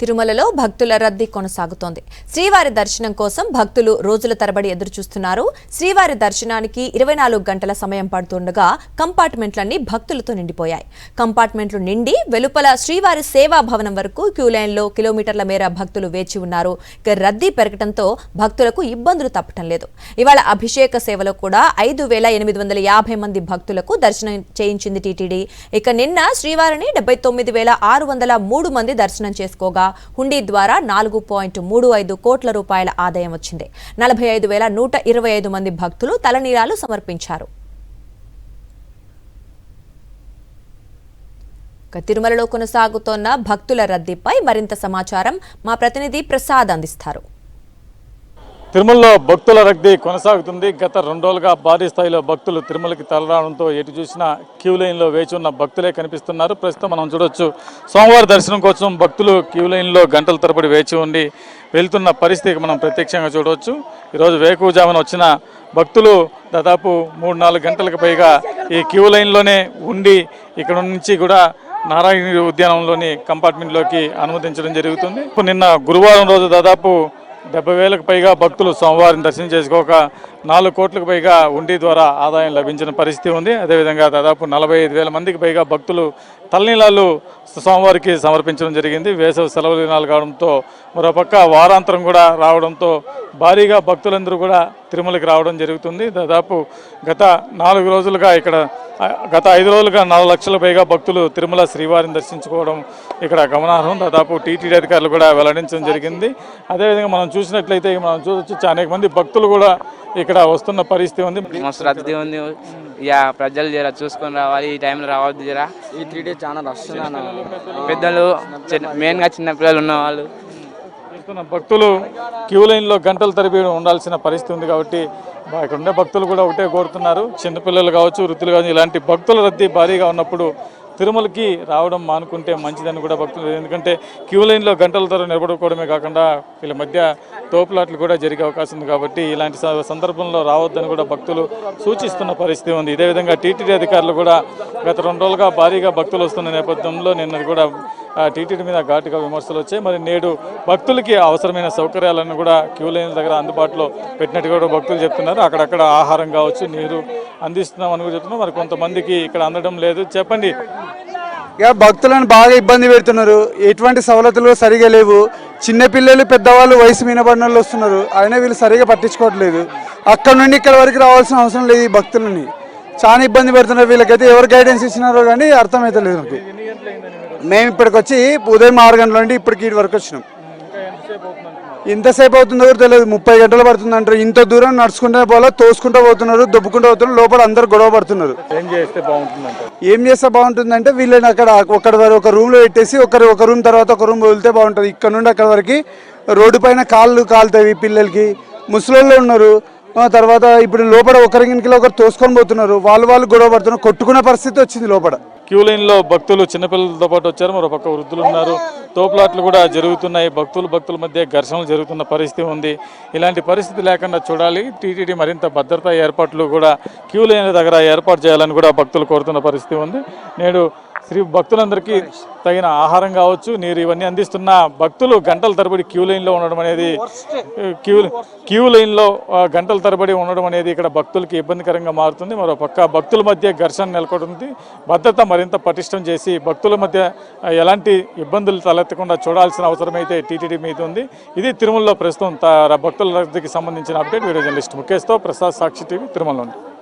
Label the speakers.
Speaker 1: తిరుమలలో భక్తుల రద్దీ కొనసాగుతోంది. శ్రీవారి దర్శనం కోసం భక్తులు రోజుల తరబడి ఎదురుచూస్తున్నారు. శ్రీవారి దర్శనానికి 24 గంటల సమయం పడుతుండగా కంపార్ట్మెంట్లన్నీ భక్తులతో నిండిపోయాయి. కంపార్ట్మెంట్లు నిండి వెలుపల శ్రీవారి సేవా భవనం వరకు క్యూలైన్లో కిలోమీటర్ల మేర భక్తులు వేచి ఉన్నారు. రద్దీ పెరగడంతో భక్తులకు ఇబ్బందులు తప్పటం లేదు. ఇవాళ అభిషేక సేవలో కూడా 5,850 మంది భక్తులకు దర్శనం చేయించింది టీటీడీ. ఇక నిన్న శ్రీవారిని 79,603 మంది దర్శనం చేసుకోగా హుండీ ద్వారా 4.35 కోట్ల రూపాయల ఆదాయం వచ్చింది. 45,125 మంది భక్తులు తలనీలాలు సమర్పించారు. తిరుమలలో కొనసాగుతోన్న భక్తుల రద్దీపై మరింత సమాచారం మా ప్రతినిధి ప్రసాద్ అందిస్తారు.
Speaker 2: తిరుమలలో భక్తుల రద్దీ కొనసాగుతుంది. గత 2 రోజులుగా భారీ స్థాయిలో భక్తులు తిరుమలకి తరలడంతో ఎటు చూసినా క్యూ లైన్లో వేచి ఉన్న భక్తులే కనిపిస్తున్నారు. ప్రస్తుతం మనం చూడొచ్చు, సోమవారం దర్శనం కోసం భక్తులు క్యూ లైన్లో గంటల తరబడి వేచి ఉండి వెళ్తున్న పరిస్థితి మనం ప్రత్యక్షంగా చూడవచ్చు. ఈరోజు వేకువజామున వచ్చిన భక్తులు దాదాపు 3-4 గంటలకు పైగా ఈ క్యూ లైన్లోనే ఉండి ఇక్కడ నుంచి కూడా నారాయణ ఉద్యానంలోని కంపార్ట్మెంట్లోకి అనుమతించడం జరుగుతుంది. నిన్న గురువారం రోజు దాదాపు 70,000కు పైగా భక్తులు సోమవారం దర్శనం చేసుకోక 4 కోట్లకు పైగా హుండీ ద్వారా ఆదాయం లభించిన పరిస్థితి ఉంది. అదేవిధంగా దాదాపు 45,000 మందికి పైగా భక్తులు తలనీలాలు సోమవారికి సమర్పించడం జరిగింది. వేసవి సెలవు దినాలు కావడంతో మరోపక్క వారాంతరం కూడా రావడంతో భారీగా భక్తులందరూ కూడా తిరుమలకి రావడం జరుగుతుంది. దాదాపు గత 4 రోజులుగా గత 5 రోజులుగా 4 లక్షల పైగా భక్తులు తిరుమల శ్రీవారిని దర్శించుకోవడం ఇక్కడ గమనార్హం. దాదాపు టీటీడీ అధికారులు కూడా వెల్లడించడం జరిగింది. అదేవిధంగా మనం చూసినట్లయితే మనం చూడొచ్చు, అనేక మంది భక్తులు కూడా ఇక్కడ వస్తున్న పరిస్థితి ఉంది.
Speaker 3: మస్తు రద్దీ ఉంది. ఇక ప్రజలు జర చూసుకొని రావాలి, ఈ టైంలో రావద్దు. జర
Speaker 4: ఈ 3 days చాలా వస్తున్నాను.
Speaker 3: పెద్దలు మెయిన్గా చిన్న పిల్లలు ఉన్న వాళ్ళు
Speaker 2: భక్తులు క్యూ లైన్లో గంటల తరబడి ఉండాల్సిన పరిస్థితి ఉంది. కాబట్టి ఇక్కడ ఉండే భక్తులు కూడా ఒకటే కోరుతున్నారు, చిన్నపిల్లలు కావచ్చు, వృద్ధులు కావచ్చు, ఇలాంటి భక్తుల రద్దీ భారీగా ఉన్నప్పుడు తిరుమలకి రావడం మానుకుంటే మంచిదని కూడా భక్తులు, ఎందుకంటే క్యూ లైన్లో గంటల తరబడి నిలబడుకోవడమే కాకుండా వీళ్ళ మధ్య తోపులాట్లు కూడా జరిగే అవకాశం ఉంది. కాబట్టి ఇలాంటి సందర్భంలో రావద్దని కూడా భక్తులు సూచిస్తున్న పరిస్థితి ఉంది. ఇదే విధంగా టీటీడీ అధికారులు కూడా గత 2 రోజులుగా భారీగా భక్తులు వస్తున్న నేపథ్యంలో నిన్నది కూడా టీటీడీ మీద ఘాటుగా విమర్శలు వచ్చాయి. మరి నేడు భక్తులకి అవసరమైన సౌకర్యాలను కూడా క్యూ లైన్ దగ్గర అందుబాటులో పెట్టినట్టు కూడా భక్తులు చెప్తున్నారు. అక్కడక్కడ ఆహారం కావచ్చు, నీరు అందిస్తున్నామని కూడా చెప్తున్నారు. మరి కొంతమందికి ఇక్కడ అందడం లేదు. చెప్పండి.
Speaker 4: ఇక భక్తులను బాగా ఇబ్బంది పెడుతున్నారు. ఎటువంటి సవలతులు సరిగా లేవు. చిన్నపిల్లలు, పెద్దవాళ్ళు, వయసు మీనబడిన వాళ్ళు వస్తున్నారు. అయినా వీళ్ళు సరిగా పట్టించుకోవట్లేదు. అక్కడ నుండి ఇక్కడ వరకు రావాల్సిన అవసరం లేదు. ఈ భక్తులని చాలా ఇబ్బంది పెడుతున్నారు. వీళ్ళకైతే ఎవరు గైడెన్స్ ఇచ్చినారో కానీ అర్థమవుతలేదు నాకు. మేము ఇప్పటికి వచ్చి ఉదయం 6 గంటల నుండి ఇప్పటికి ఇటు వరకు వచ్చినాం. ఎంతసేపు అవుతుందో కూడా తెలియదు. 30 గంటలు పడుతుంది అంటారు. ఇంత దూరం నడుచుకుంటే పోలా, తోసుకుంటూ పోతున్నారు, దొబ్బుకుంటూ పోతున్నారు. లోపల అందరు గొడవ పడుతున్నారు. ఏం చేస్తే బాగుంటుందంటే వీళ్ళని అక్కడ ఒక రూమ్ లో పెట్టేసి ఒక రూమ్ తర్వాత ఒక రూమ్ వదిలితే బాగుంటుంది. ఇక్కడ నుండి అక్కడ వరకు రోడ్డు పైన కాళ్ళు కాలుతాయి. పిల్లలకి, ముసలోళ్ళు ఉన్నారు. తర్వాత ఇప్పుడు లోపల ఒకరికి ఒకరు తోసుకొని పోతున్నారు. వాళ్ళు గొడవ పడుతున్నారు. కొట్టుకునే పరిస్థితి వచ్చింది లోపల.
Speaker 2: క్యూ లైన్లో భక్తులు చిన్నపిల్లలతో పాటు వచ్చారు. మరో పక్క వృద్ధులు ఉన్నారు. తోపులాట్లు కూడా జరుగుతున్నాయి. భక్తుల మధ్య ఘర్షణలు జరుగుతున్న పరిస్థితి ఉంది. ఇలాంటి పరిస్థితి లేకుండా చూడాలి. టీటీడీ మరింత భద్రతా ఏర్పాట్లు కూడా క్యూ లైన్ల దగ్గర ఏర్పాటు చేయాలని కూడా భక్తులు కోరుతున్న పరిస్థితి ఉంది. నేడు భక్తులందరికీ తగిన ఆహారం కావచ్చు, నీరు ఇవన్నీ అందిస్తున్న భక్తులు గంటల తరబడి క్యూ లైన్లో ఉండడం అనేది క్యూ లైన్లో గంటల తరబడి ఉండడం అనేది ఇక్కడ భక్తులకి ఇబ్బందికరంగా మారుతుంది. మరో పక్క భక్తుల మధ్య ఘర్షణ నెలకొంటుంది. భద్రత మరింత పటిష్టం చేసి భక్తుల మధ్య ఎలాంటి ఇబ్బందులు తలెత్తకుండా చూడాల్సిన అవసరం అయితే టీటీడీ మీద ఉంది. ఇది తిరుమలలో ప్రస్తుతం భక్తుల రద్దీకి సంబంధించిన అప్డేట్. వీడియో జర్నలిస్ట్ ముఖేష్తో ప్రసాద్, సాక్షి టీవీ, తిరుమల నుండి.